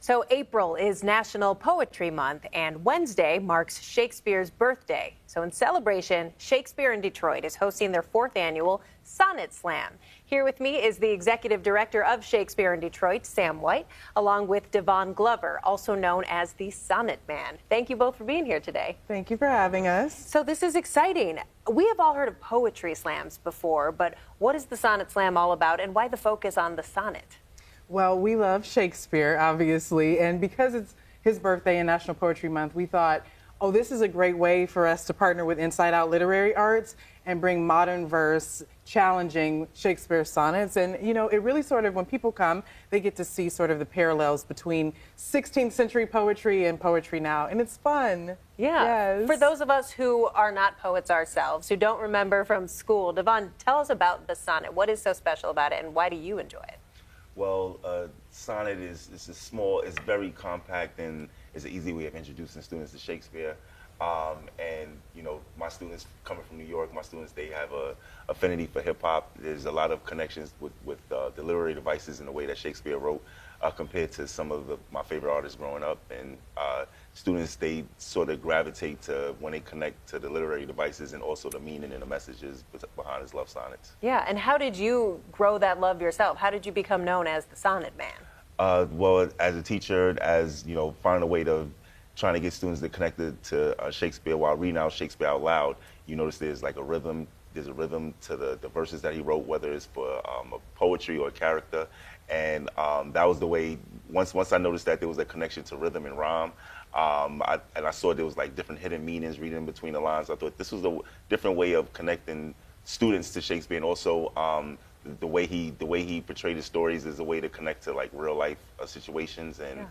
So April is National Poetry Month, and Wednesday marks Shakespeare's birthday. So in celebration, Shakespeare in Detroit is hosting their 4th annual Sonnet Slam. Here with me is the executive director of Shakespeare in Detroit, Sam White, along with Devon Glover, also known as the Sonnet Man. Thank you both for being here today. Thank you for having us. So this is exciting. We have all heard of poetry slams before, but what is the Sonnet Slam all about, and why the focus on the sonnet? Well, we love Shakespeare, obviously, and because it's his birthday and National Poetry Month, we thought, oh, this is a great way for us to partner with Inside Out Literary Arts and bring modern verse, challenging Shakespeare's sonnets. And, you know, it really sort of, when people come, they get to see sort of the parallels between 16th century poetry and poetry now, and it's fun. Yeah. Yes. For those of us who are not poets ourselves, who don't remember from school, Devon, tell us about the sonnet. What is so special about it, and why do you enjoy it? Well, sonnet is a small, it's very compact, and it's an easy way of introducing students to Shakespeare. And, you know, my students coming from New York, my students, they have a affinity for hip hop. There's a lot of connections with the literary devices and the way that Shakespeare wrote compared to some of my favorite artists growing up. And students, they sort of gravitate to when they connect to the literary devices and also the meaning and the messages behind his love sonnets. Yeah, and how did you grow that love yourself? How did you become known as the Sonnet Man? Well, as a teacher, as, you know, finding a way to trying to get students to connect to Shakespeare while reading out Shakespeare out loud, you notice there's like a rhythm. There's a rhythm to the verses that he wrote, whether it's for a poetry or a character. And that was the way, once I noticed that there was a connection to rhythm and rhyme, I saw there was like different hidden meanings reading between the lines. I thought this was a different way of connecting students to Shakespeare, and also the way he portrayed his stories is a way to connect to like real life situations. And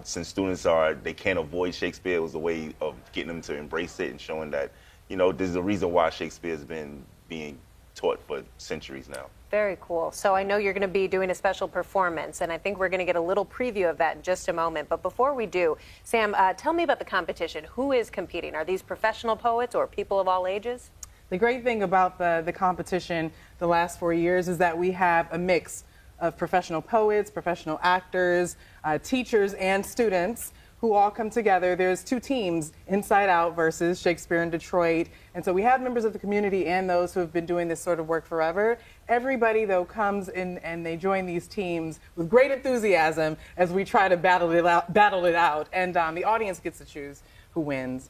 since students they can't avoid Shakespeare, it was a way of getting them to embrace it and showing that, you know, there's a reason why Shakespeare's been being taught for centuries now. Very cool. So I know you're going to be doing a special performance, and I think we're going to get a little preview of that in just a moment. But before we do, Sam, tell me about the competition. Who is competing? Are these professional poets or people of all ages? The great thing about the competition the last 4 years is that we have a mix of professional poets, professional actors, teachers, and students who all come together. There's 2 teams, Inside Out versus Shakespeare in Detroit. And so we have members of the community and those who have been doing this sort of work forever. Everybody, though, comes in and they join these teams with great enthusiasm as we try to battle it out. And the audience gets to choose who wins.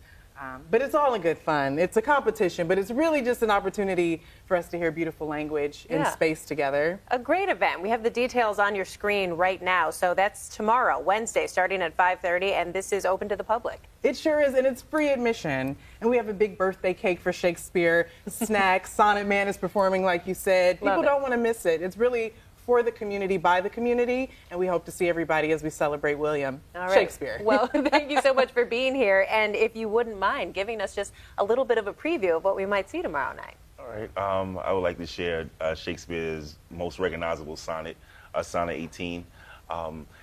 But it's all in good fun. It's a competition, but it's really just an opportunity for us to hear beautiful language in space together. A great event. We have the details on your screen right now. So that's tomorrow, Wednesday, starting at 5:30, and this is open to the public. It sure is, and it's free admission. And we have a big birthday cake for Shakespeare, snacks. Sonnet Man is performing, like you said. People don't want to miss it. It's really for the community, by the community, and we hope to see everybody as we celebrate William Shakespeare. Well, thank you so much for being here, and if you wouldn't mind giving us just a little bit of a preview of what we might see tomorrow night. All right. I would like to share Shakespeare's most recognizable sonnet, Sonnet 18.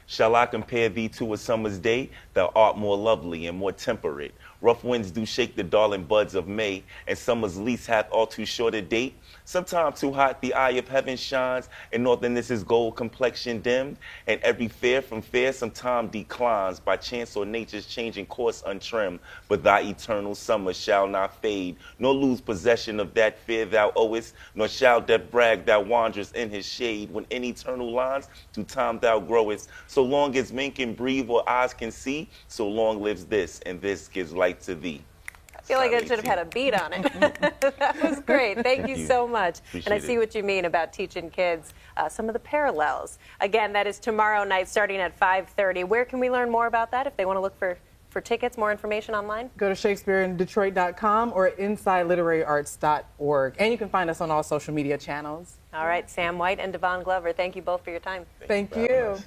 Shall I compare thee to a summer's day? Thou art more lovely and more temperate. Rough winds do shake the darling buds of May, and summer's lease hath all too short a date. Sometime too hot the eye of heaven shines, and northerness is gold complexion dimmed, and every fair from fair sometime declines, by chance or nature's changing course untrimmed. But thy eternal summer shall not fade, nor lose possession of that fair thou owest, nor shall that brag thou wanderest in his shade, when in eternal lines to time thou growest. So long as men can breathe or eyes can see, so long lives this, and this gives life to thee. I feel like I should have had a beat on it. That was great. Thank you so much. Appreciate and I see what you mean about teaching kids some of the parallels. Again, that is tomorrow night starting at 5:30. Where can we learn more about that if they want to look for tickets, more information online? Go to shakespeareindetroit.com or insideliteraryarts.org. And you can find us on all social media channels. All right, Sam White and Devon Glover, thank you both for your time. Thank you.